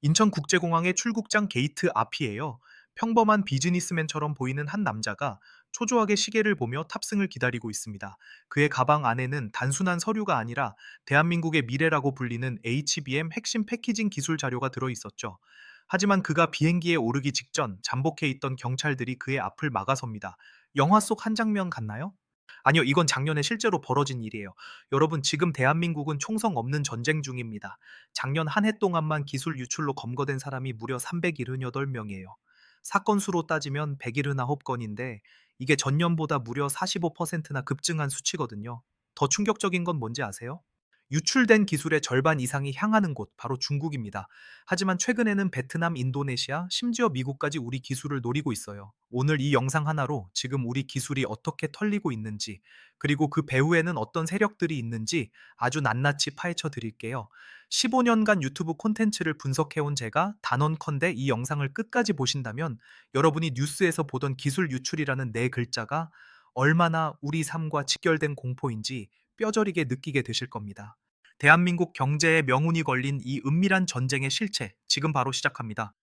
인천국제공항의 출국장 게이트 앞이에요. 평범한 비즈니스맨처럼 보이는 한 남자가 초조하게 시계를 보며 탑승을 기다리고 있습니다. 그의 가방 안에는 단순한 서류가 아니라 대한민국의 미래라고 불리는 HBM 핵심 패키징 기술 자료가 들어 있었죠. 하지만 그가 비행기에 오르기 직전 잠복해 있던 경찰들이 그의 앞을 막아섭니다. 영화 속 한 장면 같나요? 아니요, 이건 작년에 실제로 벌어진 일이에요. 여러분, 지금 대한민국은 총성 없는 전쟁 중입니다. 작년 한 해 동안만 기술 유출로 검거된 사람이 무려 378명이에요. 사건 수로 따지면 179건인데 이게 전년보다 무려 45%나 급증한 수치거든요. 더 충격적인 건 뭔지 아세요? 유출된 기술의 절반 이상이 향하는 곳, 바로 중국입니다. 하지만 최근에는 베트남, 인도네시아, 심지어 미국까지 우리 기술을 노리고 있어요. 오늘 이 영상 하나로 지금 우리 기술이 어떻게 털리고 있는지, 그리고 그 배후에는 어떤 세력들이 있는지 아주 낱낱이 파헤쳐 드릴게요. 15년간 유튜브 콘텐츠를 분석해온 제가 단언컨대 이 영상을 끝까지 보신다면 여러분이 뉴스에서 보던 기술 유출이라는 네 글자가 얼마나 우리 삶과 직결된 공포인지 뼈저리게 느끼게 되실 겁니다. 대한민국 경제에 명운이 걸린 이 은밀한 전쟁의 실체, 지금 바로 시작합니다.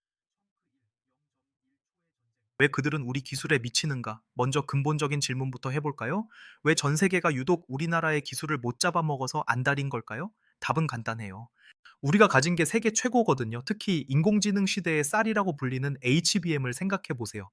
왜 그들은 우리 기술에 미치는가? 먼저 근본적인 질문부터 해볼까요? 왜 전 세계가 유독 우리나라의 기술을 못 잡아먹어서 안달인 걸까요? 답은 간단해요. 우리가 가진 게 세계 최고거든요. 특히 인공지능 시대의 쌀이라고 불리는 HBM을 생각해 보세요.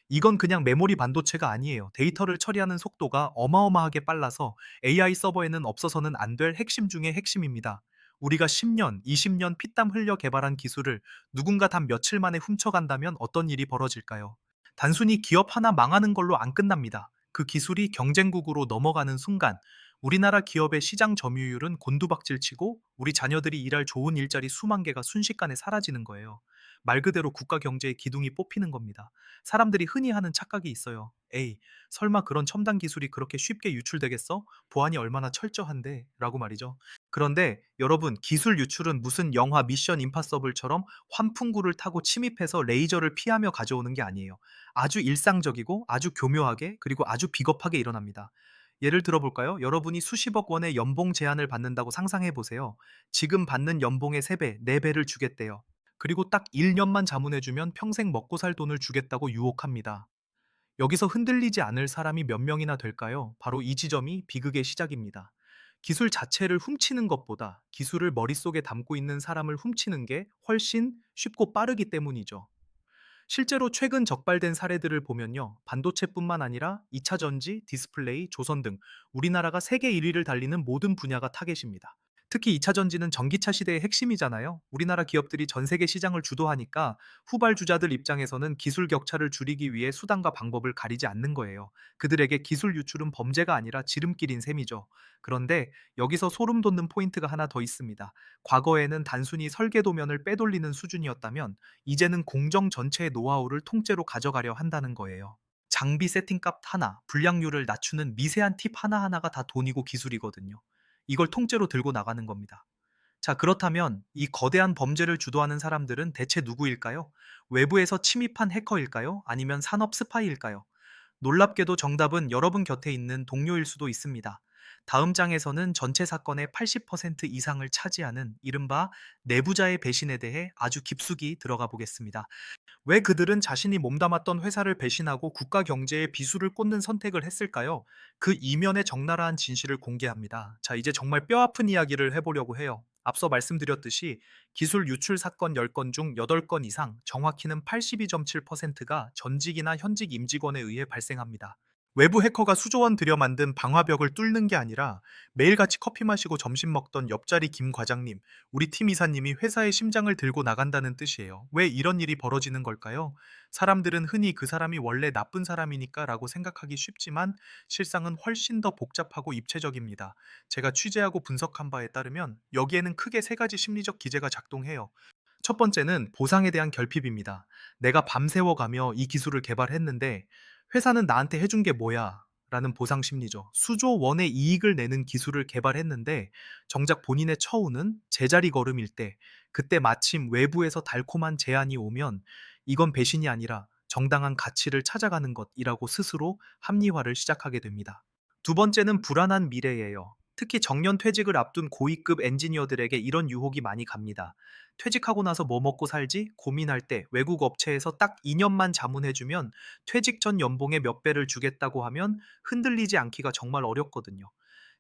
이건 그냥 메모리 반도체가 아니에요. 데이터를 처리하는 속도가 어마어마하게 빨라서 AI 서버에는 없어서는 안 될 핵심 중의 핵심입니다. 우리가 10년, 20년 피땀 흘려 개발한 기술을 누군가 단 며칠 만에 훔쳐간다면 어떤 일이 벌어질까요? 단순히 기업 하나 망하는 걸로 안 끝납니다. 그 기술이 경쟁국으로 넘어가는 순간 우리나라 기업의 시장 점유율은 곤두박질치고 우리 자녀들이 일할 좋은 일자리 수만 개가 순식간에 사라지는 거예요. 말 그대로 국가 경제의 기둥이 뽑히는 겁니다. 사람들이 흔히 하는 착각이 있어요. 에이, 설마 그런 첨단 기술이 그렇게 쉽게 유출되겠어? 보안이 얼마나 철저한데? 라고 말이죠. 그런데 여러분, 기술 유출은 무슨 영화 미션 임파서블처럼 환풍구를 타고 침입해서 레이저를 피하며 가져오는 게 아니에요. 아주 일상적이고 아주 교묘하게 그리고 아주 비겁하게 일어납니다. 예를 들어볼까요? 여러분이 수십억 원의 연봉 제한을 받는다고 상상해 보세요. 지금 받는 연봉의 3배, 4배를 주겠대요. 그리고 딱 1년만 자문해주면 평생 먹고 살 돈을 주겠다고 유혹합니다. 여기서 흔들리지 않을 사람이 몇 명이나 될까요? 바로 이 지점이 비극의 시작입니다. 기술 자체를 훔치는 것보다 기술을 머릿속에 담고 있는 사람을 훔치는 게 훨씬 쉽고 빠르기 때문이죠. 실제로 최근 적발된 사례들을 보면요. 반도체뿐만 아니라 2차 전지, 디스플레이, 조선 등 우리나라가 세계 1위를 달리는 모든 분야가 타겟입니다. 특히 2차 전지는 전기차 시대의 핵심이잖아요. 우리나라 기업들이 전 세계 시장을 주도하니까 후발주자들 입장에서는 기술 격차를 줄이기 위해 수단과 방법을 가리지 않는 거예요. 그들에게 기술 유출은 범죄가 아니라 지름길인 셈이죠. 그런데 여기서 소름 돋는 포인트가 하나 더 있습니다. 과거에는 단순히 설계도면을 빼돌리는 수준이었다면 이제는 공정 전체의 노하우를 통째로 가져가려 한다는 거예요. 장비 세팅값 하나, 불량률을 낮추는 미세한 팁 하나하나가 다 돈이고 기술이거든요. 이걸 통째로 들고 나가는 겁니다. 자, 그렇다면 이 거대한 범죄를 주도하는 사람들은 대체 누구일까요? 외부에서 침입한 해커일까요? 아니면 산업 스파이일까요? 놀랍게도 정답은 여러분 곁에 있는 동료일 수도 있습니다. 다음 장에서는 전체 사건의 80% 이상을 차지하는 이른바 내부자의 배신에 대해 아주 깊숙이 들어가 보겠습니다. 왜 그들은 자신이 몸담았던 회사를 배신하고 국가 경제에 비수를 꽂는 선택을 했을까요? 그 이면의 적나라한 진실을 공개합니다. 자, 이제 정말 뼈아픈 이야기를 해보려고 해요. 앞서 말씀드렸듯이 기술 유출 사건 10건 중 8건 이상, 정확히는 82.7%가 전직이나 현직 임직원에 의해 발생합니다. 외부 해커가 수조원 들여 만든 방화벽을 뚫는 게 아니라 매일같이 커피 마시고 점심 먹던 옆자리 김 과장님, 우리 팀 이사님이 회사의 심장을 들고 나간다는 뜻이에요. 왜 이런 일이 벌어지는 걸까요? 사람들은 흔히 그 사람이 원래 나쁜 사람이니까 라고 생각하기 쉽지만 실상은 훨씬 더 복잡하고 입체적입니다. 제가 취재하고 분석한 바에 따르면 여기에는 크게 세 가지 심리적 기제가 작동해요. 첫 번째는 보상에 대한 결핍입니다. 내가 밤새워가며 이 기술을 개발했는데 회사는 나한테 해준 게 뭐야? 라는 보상 심리죠. 수조 원의 이익을 내는 기술을 개발했는데 정작 본인의 처우는 제자리 걸음일 때, 그때 마침 외부에서 달콤한 제안이 오면 이건 배신이 아니라 정당한 가치를 찾아가는 것이라고 스스로 합리화를 시작하게 됩니다. 두 번째는 불안한 미래예요. 특히 정년 퇴직을 앞둔 고위급 엔지니어들에게 이런 유혹이 많이 갑니다. 퇴직하고 나서 뭐 먹고 살지 고민할 때 외국 업체에서 딱 2년만 자문해주면 퇴직 전 연봉의 몇 배를 주겠다고 하면 흔들리지 않기가 정말 어렵거든요.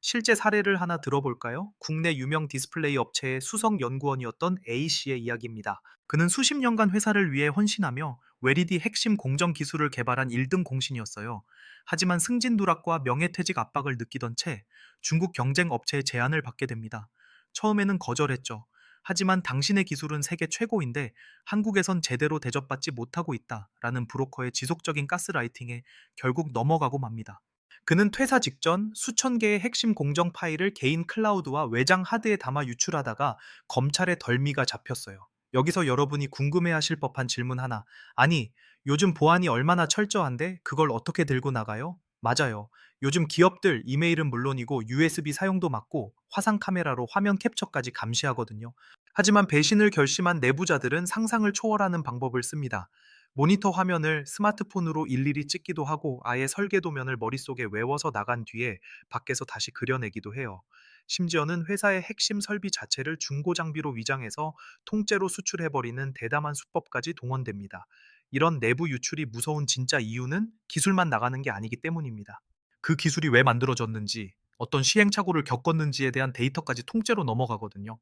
실제 사례를 하나 들어볼까요? 국내 유명 디스플레이 업체의 수석 연구원이었던 A씨의 이야기입니다. 그는 수십 년간 회사를 위해 헌신하며 웰이디 핵심 공정 기술을 개발한 1등 공신이었어요. 하지만 승진 누락과 명예퇴직 압박을 느끼던 채 중국 경쟁 업체의 제안을 받게 됩니다. 처음에는 거절했죠. 하지만 당신의 기술은 세계 최고인데 한국에선 제대로 대접받지 못하고 있다라는 브로커의 지속적인 가스라이팅에 결국 넘어가고 맙니다. 그는 퇴사 직전 수천 개의 핵심 공정 파일을 개인 클라우드와 외장 하드에 담아 유출하다가 검찰의 덜미가 잡혔어요. 여기서 여러분이 궁금해하실 법한 질문 하나. 아니, 요즘 보안이 얼마나 철저한데 그걸 어떻게 들고 나가요? 맞아요. 요즘 기업들 이메일은 물론이고 USB 사용도 막고 화상 카메라로 화면 캡처까지 감시하거든요. 하지만 배신을 결심한 내부자들은 상상을 초월하는 방법을 씁니다. 모니터 화면을 스마트폰으로 일일이 찍기도 하고 아예 설계 도면을 머릿속에 외워서 나간 뒤에 밖에서 다시 그려내기도 해요. 심지어는 회사의 핵심 설비 자체를 중고 장비로 위장해서 통째로 수출해버리는 대담한 수법까지 동원됩니다. 이런 내부 유출이 무서운 진짜 이유는 기술만 나가는 게 아니기 때문입니다. 그 기술이 왜 만들어졌는지, 어떤 시행착오를 겪었는지에 대한 데이터까지 통째로 넘어가거든요.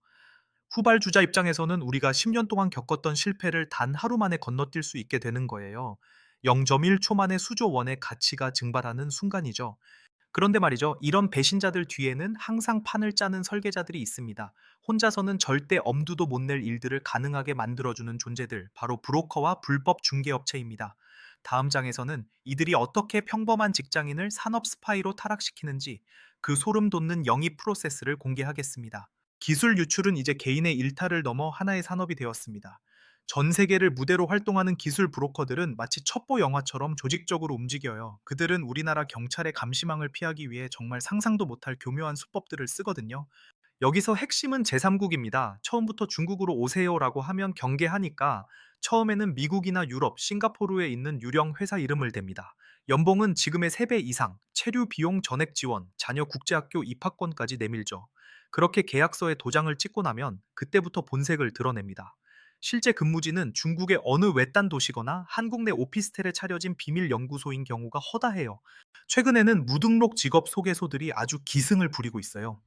후발주자 입장에서는 우리가 10년 동안 겪었던 실패를 단 하루 만에 건너뛸 수 있게 되는 거예요. 0.1초 만에 수조 원의 가치가 증발하는 순간이죠. 그런데 말이죠. 이런 배신자들 뒤에는 항상 판을 짜는 설계자들이 있습니다. 혼자서는 절대 엄두도 못 낼 일들을 가능하게 만들어주는 존재들, 바로 브로커와 불법 중개업체입니다. 다음 장에서는 이들이 어떻게 평범한 직장인을 산업 스파이로 타락시키는지 그 소름 돋는 영입 프로세스를 공개하겠습니다. 기술 유출은 이제 개인의 일탈을 넘어 하나의 산업이 되었습니다. 전 세계를 무대로 활동하는 기술 브로커들은 마치 첩보 영화처럼 조직적으로 움직여요. 그들은 우리나라 경찰의 감시망을 피하기 위해 정말 상상도 못할 교묘한 수법들을 쓰거든요. 여기서 핵심은 제3국입니다. 처음부터 중국으로 오세요라고 하면 경계하니까 처음에는 미국이나 유럽, 싱가포르에 있는 유령 회사 이름을 댑니다. 연봉은 지금의 3배 이상, 체류 비용 전액 지원, 자녀 국제학교 입학권까지 내밀죠. 그렇게 계약서에 도장을 찍고 나면 그때부터 본색을 드러냅니다. 실제 근무지는 중국의 어느 외딴 도시거나 한국 내 오피스텔에 차려진 비밀 연구소인 경우가 허다해요. 최근에는 무등록 직업 소개소들이 아주 기승을 부리고 있어요.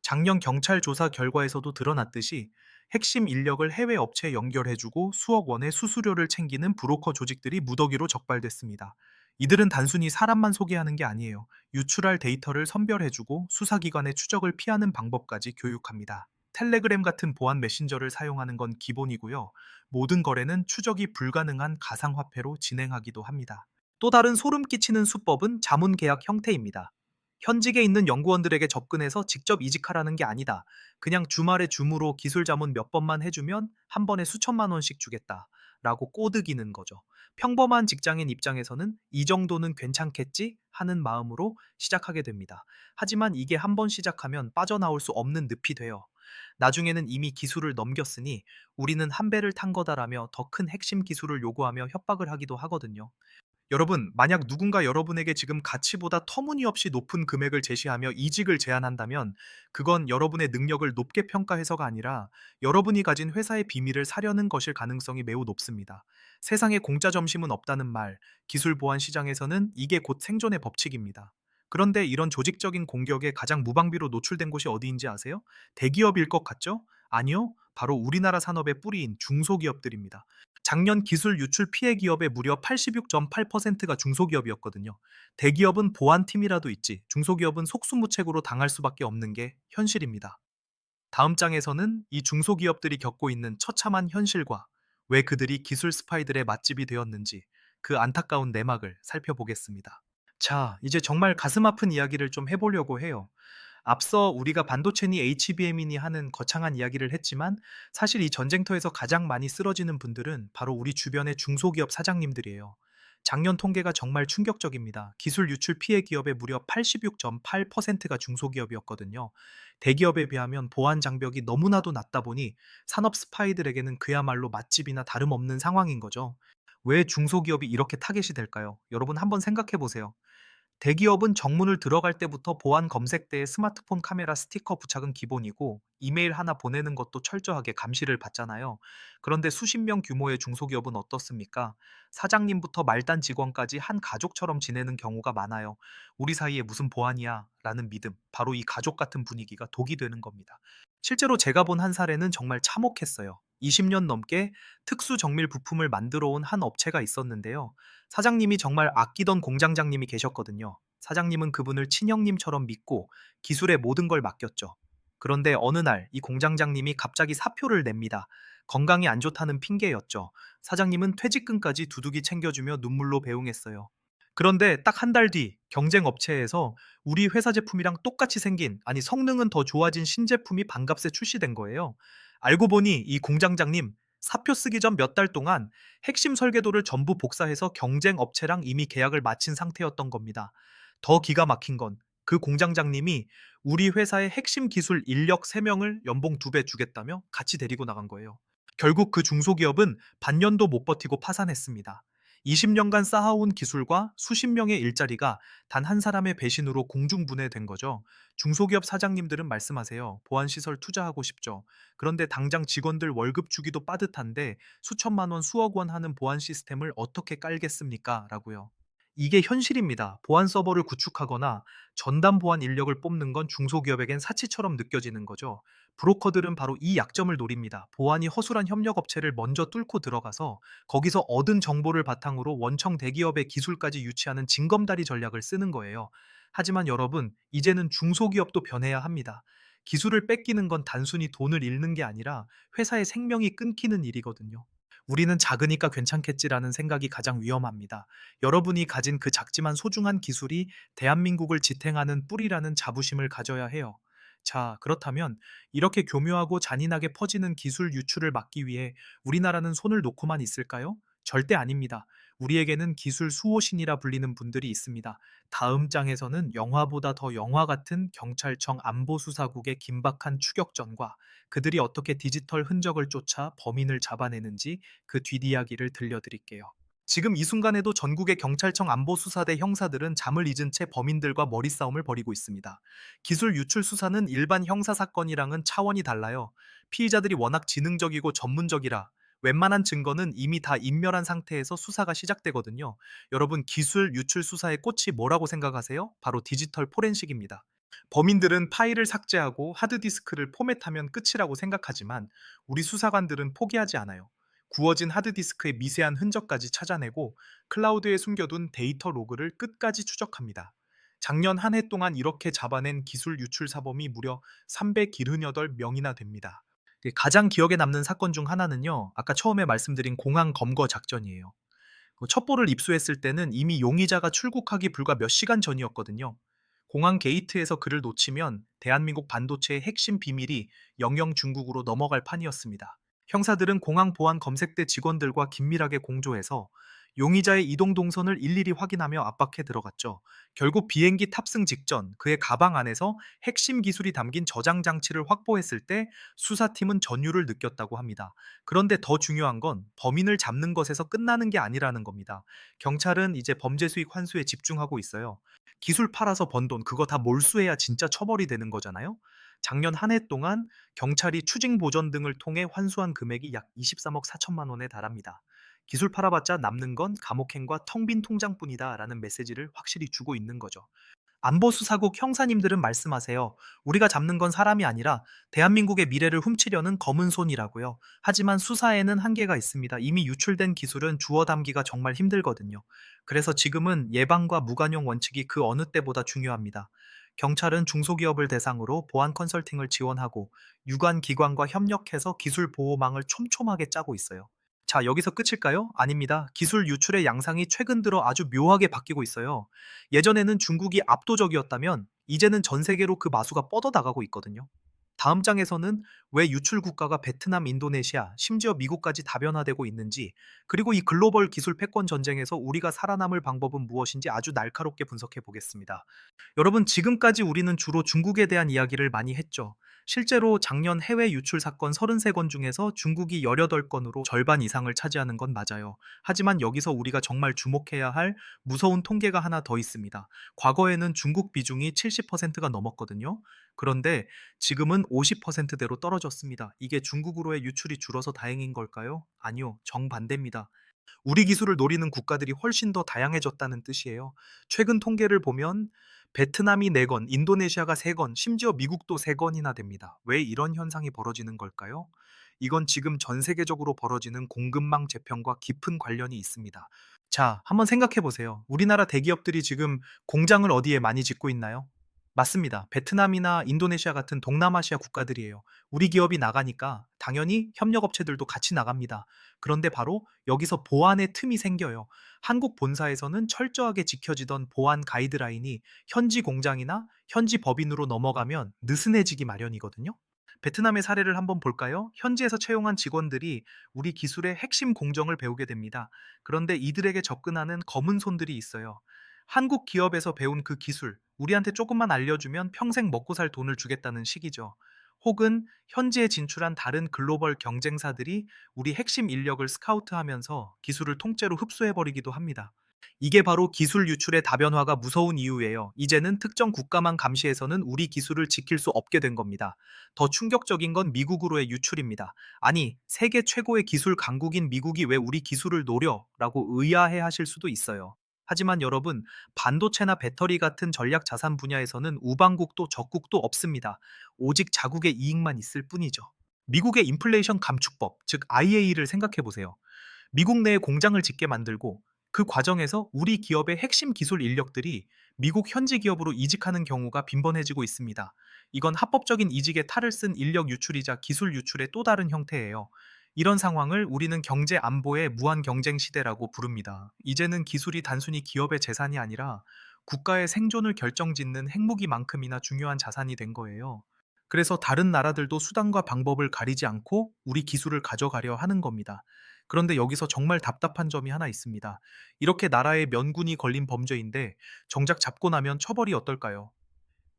작년 경찰 조사 결과에서도 드러났듯이 핵심 인력을 해외 업체에 연결해주고 수억 원의 수수료를 챙기는 브로커 조직들이 무더기로 적발됐습니다. 이들은 단순히 사람만 소개하는 게 아니에요. 유출할 데이터를 선별해주고 수사기관의 추적을 피하는 방법까지 교육합니다. 텔레그램 같은 보안 메신저를 사용하는 건 기본이고요. 모든 거래는 추적이 불가능한 가상화폐로 진행하기도 합니다. 또 다른 소름 끼치는 수법은 자문 계약 형태입니다. 현직에 있는 연구원들에게 접근해서 직접 이직하라는 게 아니다. 그냥 주말에 줌으로 기술 자문 몇 번만 해주면 한 번에 수천만 원씩 주겠다. 라고 꼬드기는 거죠. 평범한 직장인 입장에서는 이 정도는 괜찮겠지? 하는 마음으로 시작하게 됩니다. 하지만 이게 한 번 시작하면 빠져나올 수 없는 늪이 돼요. 나중에는 이미 기술을 넘겼으니 우리는 한 배를 탄 거다라며 더 큰 핵심 기술을 요구하며 협박을 하기도 하거든요. 여러분, 만약 누군가 여러분에게 지금 가치보다 터무니없이 높은 금액을 제시하며 이직을 제안한다면 그건 여러분의 능력을 높게 평가해서가 아니라 여러분이 가진 회사의 비밀을 사려는 것일 가능성이 매우 높습니다. 세상에 공짜 점심은 없다는 말, 기술 보안 시장에서는 이게 곧 생존의 법칙입니다. 그런데 이런 조직적인 공격에 가장 무방비로 노출된 곳이 어디인지 아세요? 대기업일 것 같죠? 아니요. 바로 우리나라 산업의 뿌리인 중소기업들입니다. 작년 기술 유출 피해 기업의 무려 86.8%가 중소기업이었거든요. 대기업은 보안팀이라도 있지, 중소기업은 속수무책으로 당할 수밖에 없는 게 현실입니다. 다음 장에서는 이 중소기업들이 겪고 있는 처참한 현실과 왜 그들이 기술 스파이들의 맛집이 되었는지 그 안타까운 내막을 살펴보겠습니다. 자, 이제 정말 가슴 아픈 이야기를 좀 해보려고 해요. 앞서 우리가 반도체니 HBM이니 하는 거창한 이야기를 했지만 사실 이 전쟁터에서 가장 많이 쓰러지는 분들은 바로 우리 주변의 중소기업 사장님들이에요. 작년 통계가 정말 충격적입니다. 기술 유출 피해 기업의 무려 86.8%가 중소기업이었거든요. 대기업에 비하면 보안 장벽이 너무나도 낮다 보니 산업 스파이들에게는 그야말로 맛집이나 다름없는 상황인 거죠. 왜 중소기업이 이렇게 타겟이 될까요? 여러분 한번 생각해 보세요. 대기업은 정문을 들어갈 때부터 보안 검색대에 스마트폰 카메라 스티커 부착은 기본이고 이메일 하나 보내는 것도 철저하게 감시를 받잖아요. 그런데 수십 명 규모의 중소기업은 어떻습니까? 사장님부터 말단 직원까지 한 가족처럼 지내는 경우가 많아요. 우리 사이에 무슨 보안이야? 라는 믿음, 바로 이 가족 같은 분위기가 독이 되는 겁니다. 실제로 제가 본 한 사례는 정말 참혹했어요. 20년 넘게 특수 정밀 부품을 만들어 온 한 업체가 있었는데요. 사장님이 정말 아끼던 공장장님이 계셨거든요. 사장님은 그분을 친형님처럼 믿고 기술의 모든 걸 맡겼죠. 그런데 어느 날 이 공장장님이 갑자기 사표를 냅니다. 건강이 안 좋다는 핑계였죠. 사장님은 퇴직금까지 두둑이 챙겨주며 눈물로 배웅했어요. 그런데 딱 한 달 뒤 경쟁 업체에서 우리 회사 제품이랑 똑같이 생긴, 아니 성능은 더 좋아진 신제품이 반값에 출시된 거예요. 알고 보니 이 공장장님 사표 쓰기 전 몇 달 동안 핵심 설계도를 전부 복사해서 경쟁 업체랑 이미 계약을 마친 상태였던 겁니다. 더 기가 막힌 건 그 공장장님이 우리 회사의 핵심 기술 인력 3명을 연봉 2배 주겠다며 같이 데리고 나간 거예요. 결국 그 중소기업은 반년도 못 버티고 파산했습니다. 20년간 쌓아온 기술과 수십 명의 일자리가 단 한 사람의 배신으로 공중분해된 거죠. 중소기업 사장님들은 말씀하세요. 보안시설 투자하고 싶죠. 그런데 당장 직원들 월급 주기도 빠듯한데 수천만 원, 수억 원 하는 보안 시스템을 어떻게 깔겠습니까? 라고요. 이게 현실입니다. 보안 서버를 구축하거나 전담 보안 인력을 뽑는 건 중소기업에겐 사치처럼 느껴지는 거죠. 브로커들은 바로 이 약점을 노립니다. 보안이 허술한 협력업체를 먼저 뚫고 들어가서 거기서 얻은 정보를 바탕으로 원청 대기업의 기술까지 유치하는 징검다리 전략을 쓰는 거예요. 하지만 여러분, 이제는 중소기업도 변해야 합니다. 기술을 뺏기는 건 단순히 돈을 잃는 게 아니라 회사의 생명이 끊기는 일이거든요. 우리는 작으니까 괜찮겠지라는 생각이 가장 위험합니다. 여러분이 가진 그 작지만 소중한 기술이 대한민국을 지탱하는 뿌리라는 자부심을 가져야 해요. 자, 그렇다면 이렇게 교묘하고 잔인하게 퍼지는 기술 유출을 막기 위해 우리나라는 손을 놓고만 있을까요? 절대 아닙니다. 우리에게는 기술 수호신이라 불리는 분들이 있습니다. 다음 장에서는 영화보다 더 영화 같은 경찰청 안보수사국의 긴박한 추격전과 그들이 어떻게 디지털 흔적을 쫓아 범인을 잡아내는지 그 뒷이야기를 들려드릴게요. 지금 이 순간에도 전국의 경찰청 안보수사대 형사들은 잠을 잊은 채 범인들과 머리싸움을 벌이고 있습니다. 기술 유출 수사는 일반 형사 사건이랑은 차원이 달라요. 피의자들이 워낙 지능적이고 전문적이라 웬만한 증거는 이미 다 인멸한 상태에서 수사가 시작되거든요. 여러분, 기술 유출 수사의 꽃이 뭐라고 생각하세요? 바로 디지털 포렌식입니다. 범인들은 파일을 삭제하고 하드디스크를 포맷하면 끝이라고 생각하지만 우리 수사관들은 포기하지 않아요. 구워진 하드디스크의 미세한 흔적까지 찾아내고 클라우드에 숨겨둔 데이터 로그를 끝까지 추적합니다. 작년 한 해 동안 이렇게 잡아낸 기술 유출 사범이 무려 378명이나 됩니다. 가장 기억에 남는 사건 중 하나는요, 아까 처음에 말씀드린 공항 검거 작전이에요. 그 첩보를 입수했을 때는 이미 용의자가 출국하기 불과 몇 시간 전이었거든요. 공항 게이트에서 그를 놓치면 대한민국 반도체의 핵심 비밀이 영영 중국으로 넘어갈 판이었습니다. 형사들은 공항 보안 검색대 직원들과 긴밀하게 공조해서 용의자의 이동 동선을 일일이 확인하며 압박해 들어갔죠. 결국 비행기 탑승 직전 그의 가방 안에서 핵심 기술이 담긴 저장 장치를 확보했을 때 수사팀은 전율을 느꼈다고 합니다. 그런데 더 중요한 건 범인을 잡는 것에서 끝나는 게 아니라는 겁니다. 경찰은 이제 범죄 수익 환수에 집중하고 있어요. 기술 팔아서 번 돈 그거 다 몰수해야 진짜 처벌이 되는 거잖아요. 작년 한 해 동안 경찰이 추징 보전 등을 통해 환수한 금액이 약 23억 4천만 원에 달합니다. 기술 팔아봤자 남는 건 감옥행과 텅 빈 통장뿐이다라는 메시지를 확실히 주고 있는 거죠. 안보수사국 형사님들은 말씀하세요. 우리가 잡는 건 사람이 아니라 대한민국의 미래를 훔치려는 검은 손이라고요. 하지만 수사에는 한계가 있습니다. 이미 유출된 기술은 주워 담기가 정말 힘들거든요. 그래서 지금은 예방과 무관용 원칙이 그 어느 때보다 중요합니다. 경찰은 중소기업을 대상으로 보안 컨설팅을 지원하고 유관 기관과 협력해서 기술 보호망을 촘촘하게 짜고 있어요. 자, 여기서 끝일까요? 아닙니다. 기술 유출의 양상이 최근 들어 아주 묘하게 바뀌고 있어요. 예전에는 중국이 압도적이었다면 이제는 전 세계로 그 마수가 뻗어나가고 있거든요. 다음 장에서는 왜 유출 국가가 베트남, 인도네시아, 심지어 미국까지 다변화되고 있는지, 그리고 이 글로벌 기술 패권 전쟁에서 우리가 살아남을 방법은 무엇인지 아주 날카롭게 분석해 보겠습니다. 여러분, 지금까지 우리는 주로 중국에 대한 이야기를 많이 했죠. 실제로 작년 해외 유출 사건 33건 중에서 중국이 18건으로 절반 이상을 차지하는 건 맞아요. 하지만 여기서 우리가 정말 주목해야 할 무서운 통계가 하나 더 있습니다. 과거에는 중국 비중이 70%가 넘었거든요. 그런데 지금은 50%대로 떨어졌습니다. 이게 중국으로의 유출이 줄어서 다행인 걸까요? 아니요, 정반대입니다. 우리 기술을 노리는 국가들이 훨씬 더 다양해졌다는 뜻이에요. 최근 통계를 보면 베트남이 4건, 인도네시아가 3건, 심지어 미국도 3건이나 됩니다. 왜 이런 현상이 벌어지는 걸까요? 이건 지금 전 세계적으로 벌어지는 공급망 재편과 깊은 관련이 있습니다. 자, 한번 생각해 보세요. 우리나라 대기업들이 지금 공장을 어디에 많이 짓고 있나요? 맞습니다. 베트남이나 인도네시아 같은 동남아시아 국가들이에요. 우리 기업이 나가니까 당연히 협력업체들도 같이 나갑니다. 그런데 바로 여기서 보안의 틈이 생겨요. 한국 본사에서는 철저하게 지켜지던 보안 가이드라인이 현지 공장이나 현지 법인으로 넘어가면 느슨해지기 마련이거든요. 베트남의 사례를 한번 볼까요? 현지에서 채용한 직원들이 우리 기술의 핵심 공정을 배우게 됩니다. 그런데 이들에게 접근하는 검은 손들이 있어요. 한국 기업에서 배운 그 기술, 우리한테 조금만 알려주면 평생 먹고 살 돈을 주겠다는 식이죠. 혹은 현지에 진출한 다른 글로벌 경쟁사들이 우리 핵심 인력을 스카우트하면서 기술을 통째로 흡수해버리기도 합니다. 이게 바로 기술 유출의 다변화가 무서운 이유예요. 이제는 특정 국가만 감시해서는 우리 기술을 지킬 수 없게 된 겁니다. 더 충격적인 건 미국으로의 유출입니다. 아니, 세계 최고의 기술 강국인 미국이 왜 우리 기술을 노려? 라고 의아해 하실 수도 있어요. 하지만 여러분, 반도체나 배터리 같은 전략 자산 분야에서는 우방국도 적국도 없습니다. 오직 자국의 이익만 있을 뿐이죠. 미국의 인플레이션 감축법, 즉 IA를 생각해 보세요. 미국 내에 공장을 짓게 만들고 그 과정에서 우리 기업의 핵심 기술 인력들이 미국 현지 기업으로 이직하는 경우가 빈번해지고 있습니다. 이건 합법적인 이직에 탈을 쓴 인력 유출이자 기술 유출의 또 다른 형태예요. 이런 상황을 우리는 경제 안보의 무한 경쟁 시대라고 부릅니다. 이제는 기술이 단순히 기업의 재산이 아니라 국가의 생존을 결정짓는 핵무기만큼이나 중요한 자산이 된 거예요. 그래서 다른 나라들도 수단과 방법을 가리지 않고 우리 기술을 가져가려 하는 겁니다. 그런데 여기서 정말 답답한 점이 하나 있습니다. 이렇게 나라의 면군이 걸린 범죄인데 정작 잡고 나면 처벌이 어떨까요?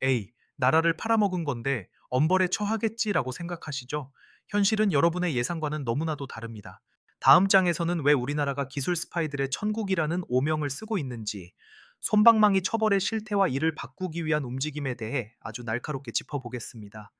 A. 나라를 팔아먹은 건데 엄벌에 처하겠지라고 생각하시죠? 현실은 여러분의 예상과는 너무나도 다릅니다. 다음 장에서는 왜 우리나라가 기술 스파이들의 천국이라는 오명을 쓰고 있는지, 솜방망이 처벌의 실태와 이를 바꾸기 위한 움직임에 대해 아주 날카롭게 짚어보겠습니다.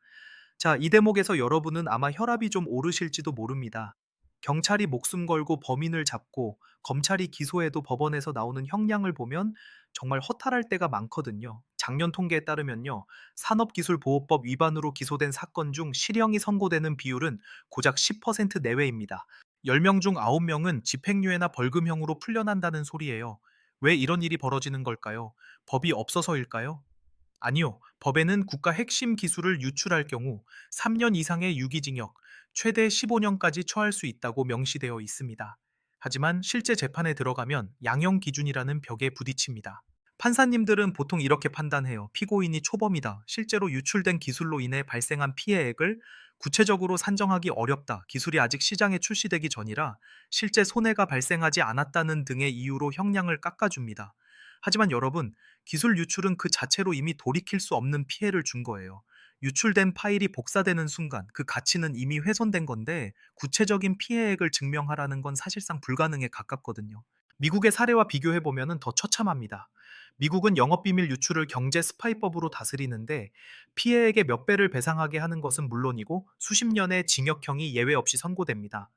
자, 이 대목에서 여러분은 아마 혈압이 좀 오르실지도 모릅니다. 경찰이 목숨 걸고 범인을 잡고 검찰이 기소해도 법원에서 나오는 형량을 보면 정말 허탈할 때가 많거든요. 작년 통계에 따르면요, 산업기술보호법 위반으로 기소된 사건 중 실형이 선고되는 비율은 고작 10% 내외입니다. 10명 중 9명은 집행유예나 벌금형으로 풀려난다는 소리예요. 왜 이런 일이 벌어지는 걸까요? 법이 없어서일까요? 아니요. 법에는 국가 핵심 기술을 유출할 경우 3년 이상의 유기징역, 최대 15년까지 처할 수 있다고 명시되어 있습니다. 하지만 실제 재판에 들어가면 양형 기준이라는 벽에 부딪힙니다. 판사님들은 보통 이렇게 판단해요. 피고인이 초범이다. 실제로 유출된 기술로 인해 발생한 피해액을 구체적으로 산정하기 어렵다. 기술이 아직 시장에 출시되기 전이라 실제 손해가 발생하지 않았다는 등의 이유로 형량을 깎아줍니다. 하지만 여러분, 기술 유출은 그 자체로 이미 돌이킬 수 없는 피해를 준 거예요. 유출된 파일이 복사되는 순간 그 가치는 이미 훼손된 건데 구체적인 피해액을 증명하라는 건 사실상 불가능에 가깝거든요. 미국의 사례와 비교해 보면 더 처참합니다. 미국은 영업비밀 유출을 경제 스파이법으로 다스리는데 피해액의 몇 배를 배상하게 하는 것은 물론이고 수십 년의 징역형이 예외 없이 선고됩니다.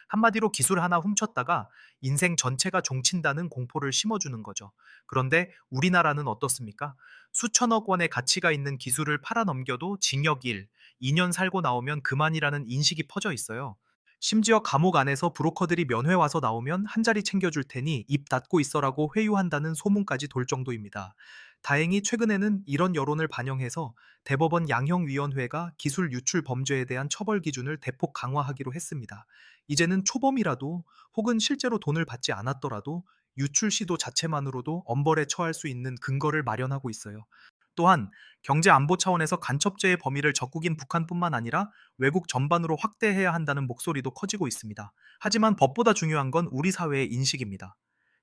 한마디로 기술 하나 훔쳤다가 인생 전체가 종친다는 공포를 심어주는 거죠. 그런데 우리나라는 어떻습니까? 수천억 원의 가치가 있는 기술을 팔아넘겨도 징역 1, 2년 살고 나오면 그만이라는 인식이 퍼져 있어요. 심지어 감옥 안에서 브로커들이 면회 와서 나오면 한 자리 챙겨줄 테니 입 닫고 있어라고 회유한다는 소문까지 돌 정도입니다. 다행히 최근에는 이런 여론을 반영해서 대법원 양형위원회가 기술 유출 범죄에 대한 처벌 기준을 대폭 강화하기로 했습니다. 이제는 초범이라도 혹은 실제로 돈을 받지 않았더라도 유출 시도 자체만으로도 엄벌에 처할 수 있는 근거를 마련하고 있어요. 또한 경제 안보 차원에서 간첩죄의 범위를 적국인 북한뿐만 아니라 외국 전반으로 확대해야 한다는 목소리도 커지고 있습니다. 하지만 법보다 중요한 건 우리 사회의 인식입니다.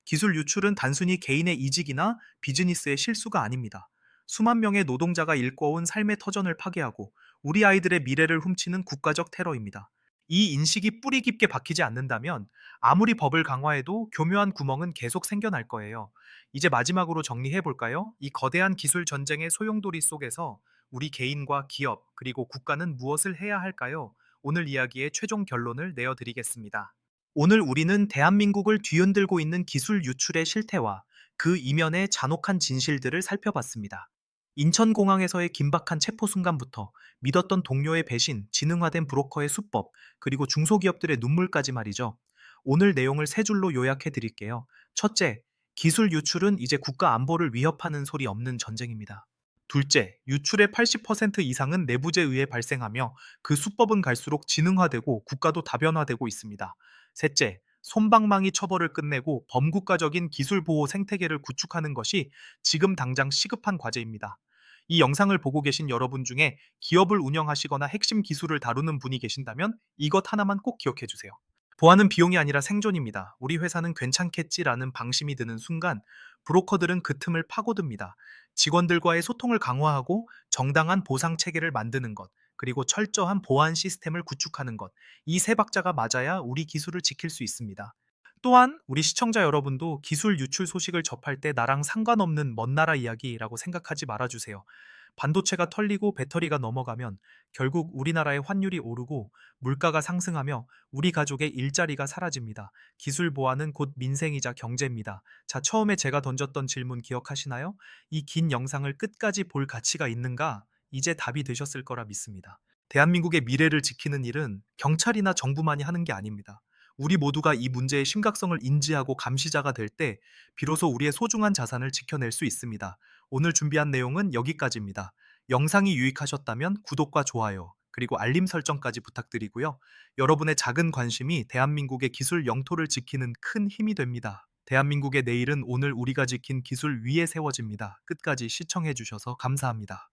기술 유출은 단순히 개인의 이직이나 비즈니스의 실수가 아닙니다. 수만 명의 노동자가 일궈온 삶의 터전을 파괴하고 우리 아이들의 미래를 훔치는 국가적 테러입니다. 이 인식이 뿌리 깊게 박히지 않는다면 아무리 법을 강화해도 교묘한 구멍은 계속 생겨날 거예요. 이제 마지막으로 정리해 볼까요? 이 거대한 기술 전쟁의 소용돌이 속에서 우리 개인과 기업, 그리고 국가는 무엇을 해야 할까요? 오늘 이야기의 최종 결론을 내어드리겠습니다. 오늘 우리는 대한민국을 뒤흔들고 있는 기술 유출의 실태와 그 이면의 잔혹한 진실들을 살펴봤습니다. 인천공항에서의 긴박한 체포 순간부터 믿었던 동료의 배신, 지능화된 브로커의 수법, 그리고 중소기업들의 눈물까지 말이죠. 오늘 내용을 세 줄로 요약해 드릴게요. 첫째, 기술 유출은 이제 국가 안보를 위협하는 소리 없는 전쟁입니다. 둘째, 유출의 80% 이상은 내부제에 의해 발생하며 그 수법은 갈수록 지능화되고 국가도 다변화되고 있습니다. 셋째, 솜방망이 처벌을 끝내고 범국가적인 기술 보호 생태계를 구축하는 것이 지금 당장 시급한 과제입니다. 이 영상을 보고 계신 여러분 중에 기업을 운영하시거나 핵심 기술을 다루는 분이 계신다면 이것 하나만 꼭 기억해 주세요. 보안은 비용이 아니라 생존입니다. 우리 회사는 괜찮겠지라는 방심이 드는 순간 브로커들은 그 틈을 파고듭니다. 직원들과의 소통을 강화하고 정당한 보상 체계를 만드는 것, 그리고 철저한 보안 시스템을 구축하는 것. 이 세 박자가 맞아야 우리 기술을 지킬 수 있습니다. 또한 우리 시청자 여러분도 기술 유출 소식을 접할 때 나랑 상관없는 먼 나라 이야기라고 생각하지 말아주세요. 반도체가 털리고 배터리가 넘어가면 결국 우리나라의 환율이 오르고 물가가 상승하며 우리 가족의 일자리가 사라집니다. 기술 보안은 곧 민생이자 경제입니다. 자, 처음에 제가 던졌던 질문 기억하시나요? 이 긴 영상을 끝까지 볼 가치가 있는가? 이제 답이 되셨을 거라 믿습니다. 대한민국의 미래를 지키는 일은 경찰이나 정부만이 하는 게 아닙니다. 우리 모두가 이 문제의 심각성을 인지하고 감시자가 될 때 비로소 우리의 소중한 자산을 지켜낼 수 있습니다. 오늘 준비한 내용은 여기까지입니다. 영상이 유익하셨다면 구독과 좋아요, 그리고 알림 설정까지 부탁드리고요. 여러분의 작은 관심이 대한민국의 기술 영토를 지키는 큰 힘이 됩니다. 대한민국의 내일은 오늘 우리가 지킨 기술 위에 세워집니다. 끝까지 시청해주셔서 감사합니다.